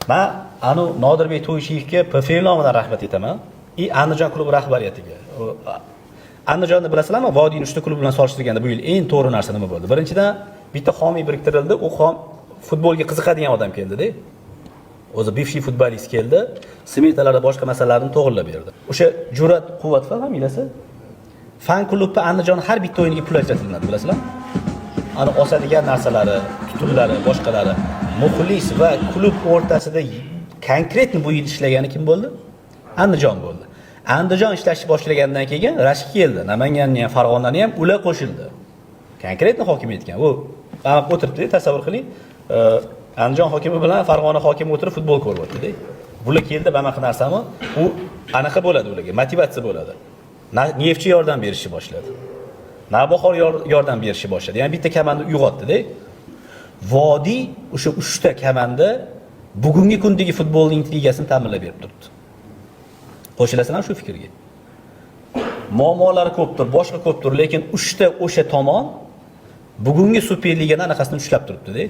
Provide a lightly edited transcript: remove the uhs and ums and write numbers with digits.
Men Nodirbek To'ychiyevga PFL nomidan rahmat aytaman. Andijon klubi rahbariyatiga. Andijonni bilasizlarmi? Vodiyning 3 ta klubi bilan solishtirganda bu yil eng to'g'ri narsa nima bo'ldi? Birinchidan bitta homiy biriktirildi. U futbolga qiziqadigan odam keldi-da. O'zi bivshiy futbolist keldi. Smetalarda boshqa masalalarni to'g'rilab berdi. O'sha Jur'at Quvvatov familiyasi fan klubda Andijon har bitta o'yiniga pul ajratiladi, bilasizlar? Osadigan narsalari, tutunlari, boshqalari, muxlis va klub o'rtasida konkretni bu yil ishlagani kim bo'ldi? Andijon bo'ldi. Andijon ishlashni boshlagandan keyin Rashid keldi. Namanganni ham, Farg'onani ham ular qo'shildi. Konkretni hokim etgan. U o'tiribdi, tasavvur qiling. Andijon hokimi bilan Farg'ona hokimi o'tirib futbol ko'ryapti-da. Bular keldi, bunaqa narsami? U anaqa bo'ladi ularga, motivatsiya bo'ladi. Neftchi yordam berishni boshladi. Navbahor yordam berishni boshladi. Ya'ni bitta komanda uyg'otdi-da. Vodiy o'sha 3 ta komanda bugungi kundagi futbolning ligasini ta'minlab berib turibdi. Qo'shilasizlar shu fikrga. Muammolari ko'pdir, boshqa ko'pdir, lekin 3 ta o'sha tomon bugungi Superligani anaqasini ushlab turibdi-da.